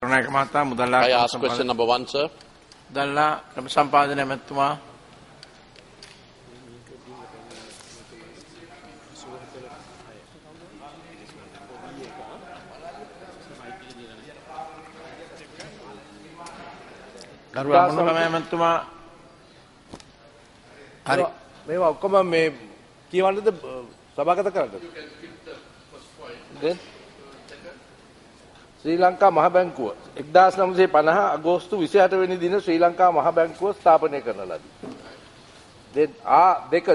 කරුණාකර මහතා මුදල්ලා I ask question number 1, sir. මුදල්ලා ක්‍රම සම්පාදනය ඇමතුමා ගරු අමනුකම ඇමතුමා හරි මේවා ඔක්කොම මේ කියවන්නද සභාගත කරන්නද? ශ්‍රී ලංකා මහ බැංකුව 1950 අගෝස්තු 28 වෙනි දින ශ්‍රී ලංකා මහ බැංකුව ස්ථාපනය කරන ලදී. Then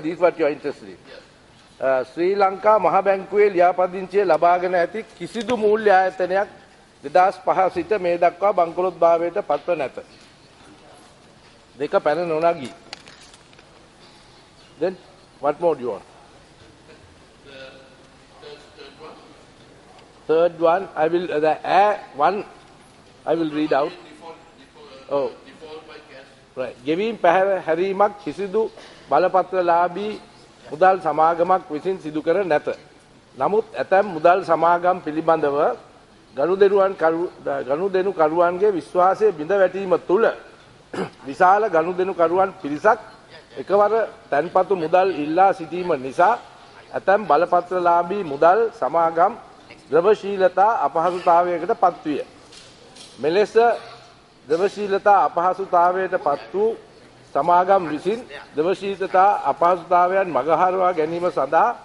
these what you are interested in. ශ්‍රී ලංකා මහ බැංකුවේ ලියාපදිංචිය ලබාගෙන ඇති කිසිදු මූල්‍ය ආයතනයක් 2005 සිට මේ දක්වා බංකොලොත් භාවයට පත්ව නැත. දෙක පැන නොනගී. Then what more do you want? Third one, I will one I will read out. Oh, right. ගෙවීම් පැහැරීමක් කිසිදු බලපත්‍රලාභී මුදල් සමාගමක් විසින් සිදු කර නැත. නමුත් ඇතැම් මුදල් සමාගම් පිළිබඳව ගනුදෙනුකරුවන්ගේ විශ්වාසය බිඳ වැටීම තුළ විශාල ගනුදෙනුකරුවන් පිරිසක් එකවර තැන්පතු මුදල් ඉල්ලා සිටීම නිසා ඇතැම් බලපත්‍රලාභී මුදල් සමාගම් ද්‍රවශීලතා අපහසුතාවයකට පත්විය. මෙලෙස ද්‍රවශීලතා අපහසුතාවයට පත් වූ සමාගම් විසින් ද්‍රවශීලතා අපහසුතාවයන් මගහරවා ගැනීම සඳහා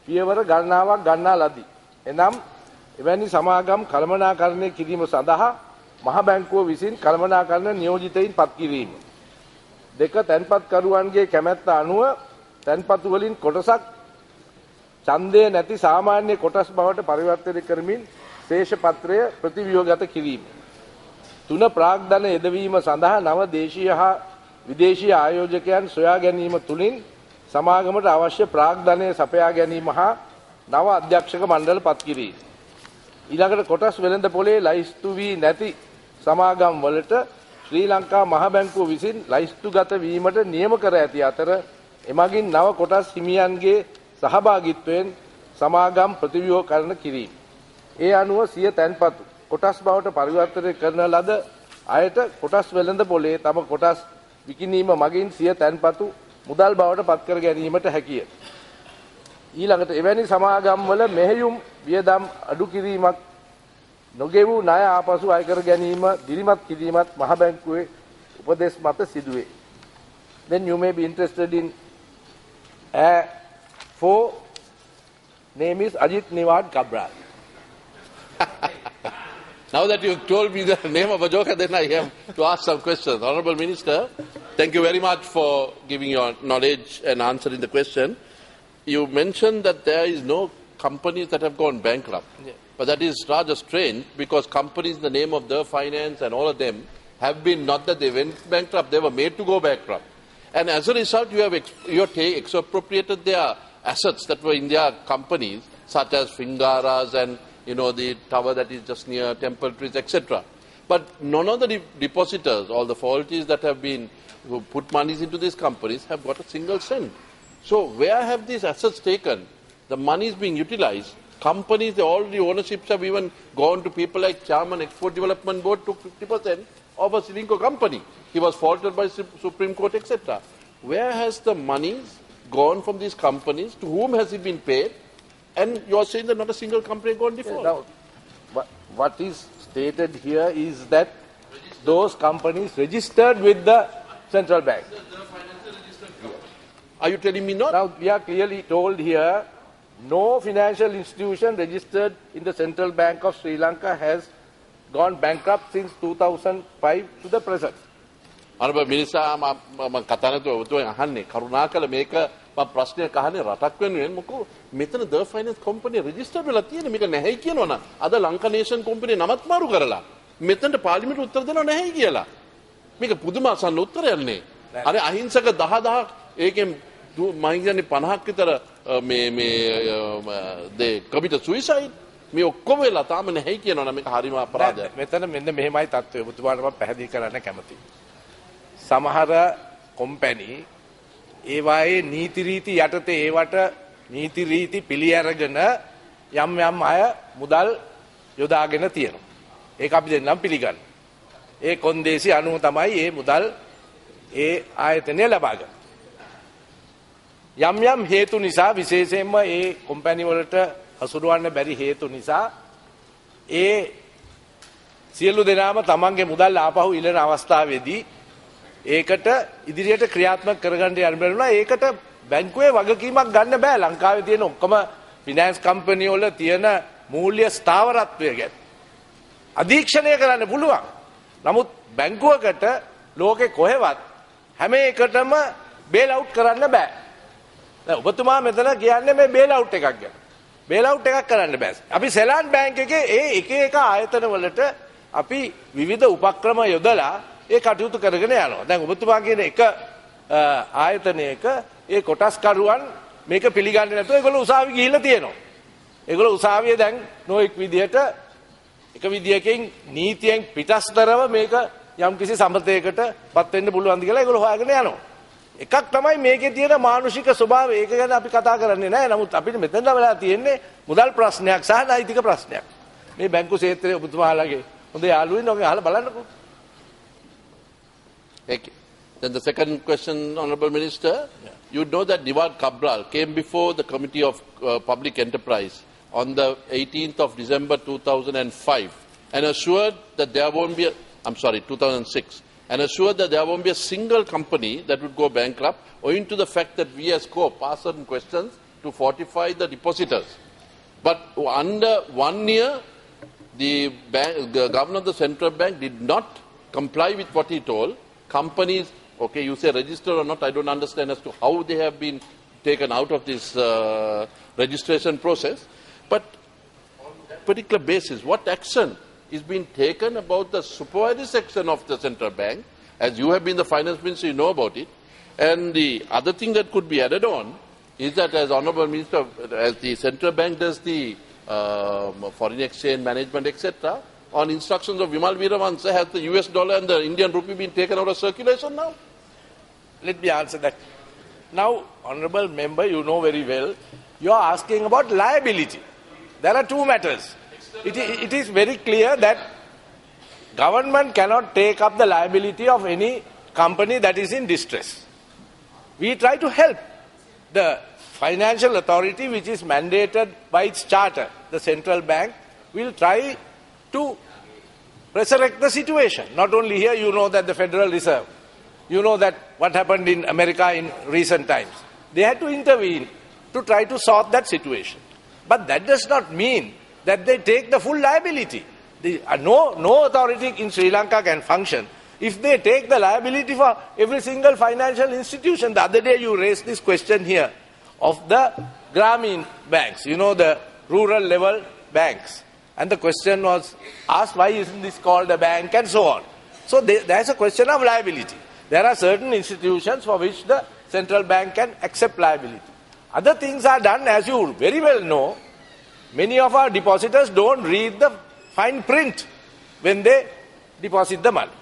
පියවර ගණනාවක් ගන්නා ලදී. එනම් එවැනි සමාගම් කළමනාකරණය කිරීම සඳහා මහ බැංකුව විසින් කළමනාකරණ නියෝජිතයින් පත් කිරීම. දෙක තැන්පත්කරුවන්ගේ කැමැත්ත අනුව තැන්පතු වලින් කොටසක් ඡන්දය නැති සාමාන්‍ය කොටස් බවට පරිවර්තනය කරමින් ශේෂ පත්‍රය ප්‍රතිව්‍යුහගත කිරීම. තුන ප්‍රාග්ධන යෙදවීම සඳහා නව දේශීය හා විදේශීය ආයෝජකයන් සොයා ගැනීම තුලින් සමාගමට අවශ්‍ය ප්‍රාග්ධනය සපයා ගැනීම හා නව අධ්‍යක්ෂක මණ්ඩල පත් කිරීම. ඊළඟට කොටස් වෙළඳ පොලේ ලයිස්තු වී නැති සමාගම් වලට ශ්‍රී ලංකා මහ බැංකුව විසින් ලයිස්තුගත වීමට නියම කර ඇති අතර එමගින් නව කොටස් හිමියන්ගේ සහභාගීත්වයෙන් සමාගම් ප්‍රතිව්‍යුහකරණ කිරීම. ඒ අනුව සිය තැන්පතු කොටස් බවට පරිවර්තනය කරන ලද අයට කොටස් වෙළඳ පොලේ තම කොටස් විකිණීම මගින් සිය තැන්පතු මුදල් බවට පත් කර ගැනීමට හැකිය. ඊළඟට එවැනි සමාගම් වල මෙහෙයුම් වියදම් අඩු කිරීමක් නොගෙවූ ණය ආපසු අය කර ගැනීම දිරිමත් කිරීමත් මහ බැංකුවේ උපදෙස් මත සිදුවේ. Then you may be interested in 4. Name is Ajit Niwad Cabral. Now that you told me the name of a joker, then I have to ask some questions. Honourable Minister, thank you very much for giving your knowledge and answering the question. You mentioned that there is no companies that have gone bankrupt. Yeah. But that is rather strange because companies in the name of their finance and all of them have been, not that they went bankrupt, they were made to go bankrupt. And as a result, you have expropriated their assets that were in their companies, such as Fingaras and the tower that is just near Temple Trees, etc. But none of the depositors, all the faulties that have been who put monies into these companies have got a single cent. So where have these assets taken? The money is being utilized. Companies, already ownerships have even gone to people like Chairman Export Development Board, took 50% of a Silinco company. He was faulted by Supreme Court, etc. Where has the monies gone from these companies? To whom has it been paid? And you are saying that not a single company gone default. Now, what is stated here is that those companies registered with the central bank. Are you telling me not? Now, we are clearly told here, no financial institution registered in the Central Bank of Sri Lanka has gone bankrupt since 2005 to the present. Honourable Minister, මම කතා නැතුව ඔබතුමා අහන්නේ කරුණාකර මේක මම ප්‍රශ්නයක් අහන්නේ රටක් වෙනුවෙන් මොකෝ මෙතන ද ෆයිනෑන්ස් කම්පැනි රෙජිස්ටර් වෙලා තියෙන මේක නැහැයි කියනවනම් අද ලංකා නේෂන් කම්පැනි නමත් මාරු කරලා මෙතනට පාර්ලිමේන්තුව උත්තර දෙනව නැහැයි කියලා මේක පුදුම අසන්න උත්තරයක් නේ අර අහිංසක 10000 ඒකෙන් මම කියන්නේ 50ක් විතර මේ කමිට සුයිසයිඩ් මේ ඔක්කොම වෙලා තාම නැහැයි කියනවනම් මේක හරිම අපරාධයක්. මෙතන මෙන්න මෙහෙමයි තත්ත්වය. ඔබතුමාට මම පැහැදිලි කරන්න කැමතියි. සමහර කොම්පැනි ඒවායේ නීති රීති යටතේ ඒවට නීති රීති පිළි අරගෙන යම් අය මුදල් යොදාගෙන තියෙනවා. ඒක අපි දෙන්නම් පිළිගන්න. ඒ කොන්දේසි අනුව තමයි මේ මුදල් ඒ ආයතනය ලබා ගන්නේ. යම් යම් හේතු නිසා විශේෂයෙන්ම ඒ කොම්පැනි වලට හසුරවන්න බැරි හේතු නිසා ඒ සියලු දෙනාම තමන්ගේ මුදල් ආපහු ඉල්ලන අවස්ථාවේදී ඒකට ඉදිරියට ක්‍රියාත්මක කරගන්න යන්න බැරුණා. ඒකට බැංකුවේ වගකීමක් ගන්න බෑ. ලංකාවේ තියෙන ඔක්කොම ෆිනෑන්ස් කම්පැනි වල තියෙන මූල්‍ය ස්ථාවරත්වය ගැන අධීක්ෂණය කරන්න පුළුවන්. නමුත් බැංකුවකට ලෝකේ කොහෙවත් හැම එකටම බේල් අවුට් කරන්න බෑ. දැන් ඔබතුමා මෙතන කියන්නේ මේ බේල් අවුට් එකක් ගැන. බේල් අවුට් එකක් කරන්න බෑ. අපි සෙලාන් බැංක් එකේ ඒ එක එක ආයතන වලට අපි විවිධ උපක්‍රම යොදලා ඒ කටයුතු කරගෙන යනවා. දැන් ඔබතුමා කියන එක ආයතනයක ඒ කොටස්කරුවන් මේක පිළිගන්නේ නැතුව ඒගොල්ලෝ උසාවි ගිහිල්ලා තියෙනවා. ඒගොල්ලෝ උසාවියේ දැන් නොඑක් විදියට එක විදියකින් නීතියෙන් පිටස්තරව මේක යම්කිසි සම්පතයකට පත් වෙන්න පුළුවන්ද කියලා ඒගොල්ලෝ හොයාගෙන යනවා. එකක් තමයි මේකේ තියෙන මානුෂික ස්වභාවය. ඒක ගැන අපි කතා කරන්නේ නැහැ. නමුත් අපිට මෙතන වෙලා තියෙන්නේ මුදල් ප්‍රශ්නයක් සහ නෛතික ප්‍රශ්නයක්. මේ බැංකු ක්ෂේත්‍රයේ ඔබතුමාලගේ හොඳ යාළුවෙන් ඔගේ අහලා බලන්නකෝ. Thank you. Then the second question, Honourable Minister, you know that Diwar Cabral came before the Committee of Public Enterprise on the 18th of December 2005 and assured that there won't be, 2006, and assured that there won't be a single company that would go bankrupt owing to the fact that we as CORP asked certain questions to fortify the depositors. But under 1 year, the governor of the central bank did not comply with what he told. Companies, okay, you say register or not, I don't understand as to how they have been taken out of this registration process. But on that particular basis, what action is being taken about the supervisory section of the central bank? As you have been the finance minister, you know about it. And the other thing that could be added on is that as Honourable Minister, as the central bank does the foreign exchange management, etc., on instructions of Vimal Veeramansa, has the US dollar and the Indian rupee been taken out of circulation now? Let me answer that. Now, honourable member, you know very well, you are asking about liability. There are two matters. It is very clear that government cannot take up the liability of any company that is in distress. We try to help the financial authority, which is mandated by its charter. The central bank will try to resurrect the situation. Not only here, you know that the Federal Reserve, you know that what happened in America in recent times. They had to intervene to try to sort that situation. But that does not mean that they take the full liability. No authority in Sri Lanka can function if they take the liability for every single financial institution. The other day you raised this question here of the Grameen banks, you know, the rural level banks. And the question was asked, why isn't this called a bank and so on. So there's a question of liability. There are certain institutions for which the central bank can accept liability. Other things are done, as you very well know. Many of our depositors don't read the fine print when they deposit the money.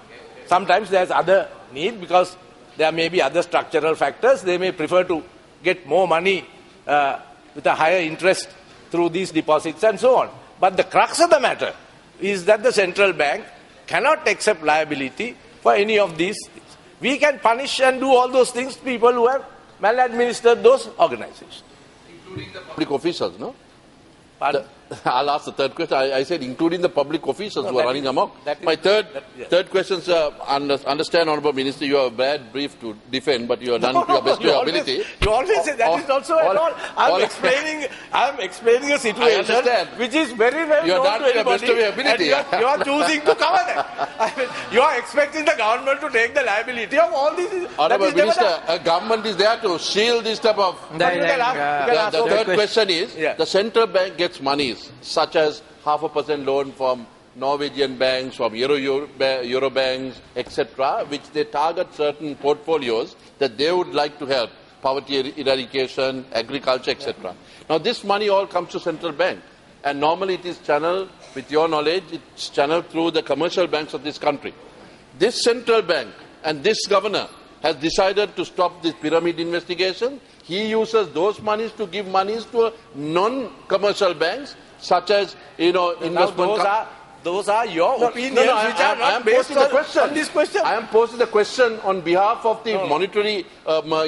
Sometimes there's other need because there may be other structural factors. They may prefer to get more money with a higher interest through these deposits and so on. But the crux of the matter is that the central bank cannot accept liability for any of these things. We can punish and do all those things people who have maladministered those organizations. Including the public officials, no? Pardon? I'll ask the third question. I said including the public officials who are running amok. My third question, sir, understand, Honourable Minister, you have a bad brief to defend, but you have done to your best of your ability. You always say that is also at all. I'm explaining a situation which is very well you known to your best of everybody. your ability. And you are choosing to cover that. I mean, you are expecting the government to take the liability of all these. Honourable Minister, a government is there to shield this type of... The third question is, the central bank gets monies, such as 0.5% loan from Norwegian banks, from Euro banks, etc., which they target certain portfolios that they would like to help, poverty eradication, agriculture, etc. Now this money all comes to central bank, and normally it is channeled, with your knowledge, it's channeled through the commercial banks of this country. This central bank and this governor has decided to stop this pyramid investigation. He uses those monies to give monies to non-commercial banks, such as, investment. those are your opinions, which are I not am based posing the question. on this question. I am posing the question on behalf of the monetary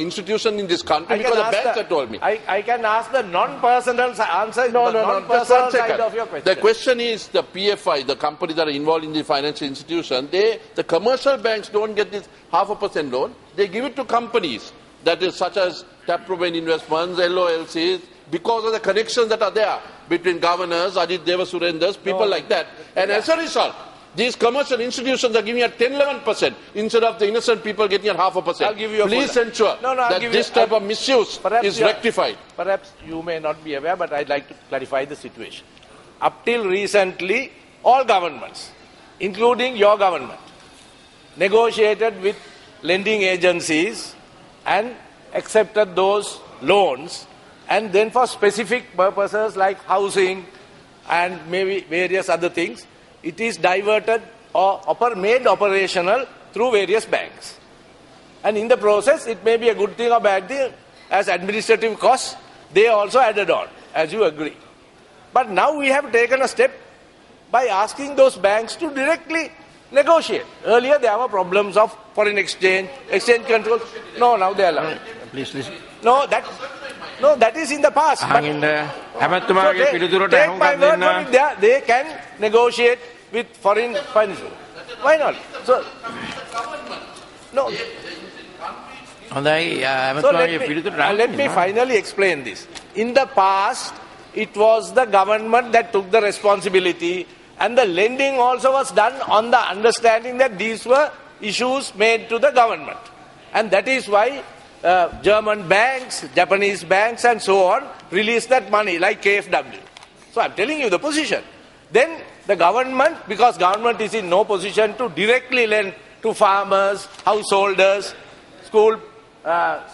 institution in this country because the banks have told me. I can ask the non-personal answer. No, the just non-personal one side second. of your question. The question is the PFI, the companies that are involved in the financial institution, the commercial banks don't get this 0.5% loan. They give it to companies that is such as Taproban Investments, LOLCs, because of the connections that are there between governors, Ajit Devasurendras, people like that. And as a result, these commercial institutions are giving at 10-11% instead of the innocent people getting at 0.5%. I'll give you a Please full- ensure I'll that give this you- type of misuse Perhaps is you are- rectified. Perhaps you may not be aware, but I'd like to clarify the situation. Up till recently, all governments, including your government, negotiated with lending agencies and accepted those loans, and then for specific purposes like housing and maybe various other things, it is diverted or made operational through various banks. And in the process, it may be a good thing or bad thing. As administrative costs, they also added on, as you agree. But now we have taken a step by asking those banks to directly negotiate. Earlier there were problems of foreign exchange control. No, now they are allowed. please listen. No, that is in the past. But- අහගින්ද So හැමතුමාගේ පිළිතුරට take my අහුම්කම් word දෙන්න. for it, they can negotiate with foreign financial. Why not? So, no. හොඳයි So හැමතුමාගේ පිළිතුරට let me finally explain this. In the past, it was the government that took the responsibility, and the lending also was done on the understanding that these were issues made to the government. And that is why German banks, Japanese banks and so on released that money like KfW. So I'm telling you the position. Then the government, because government is in no position to directly lend to farmers, householders, school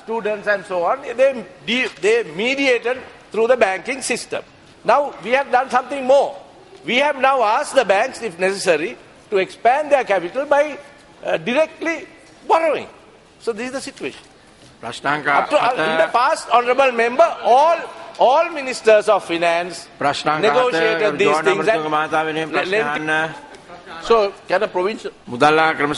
students and so on, they mediated through the banking system. Now we have done something more. We have now asked the banks, if necessary, to expand their capital by directly borrowing. So this is the situation. ප්‍රශ්නාංක Up to, in the past, honourable member, all ministers of finance ප්‍රශ්නාංක negotiated these things. මහතා වෙනුවෙන් Lend- ප්‍රශ්න අහන්න. So, can a provincial මුදල්ලා ක්‍රම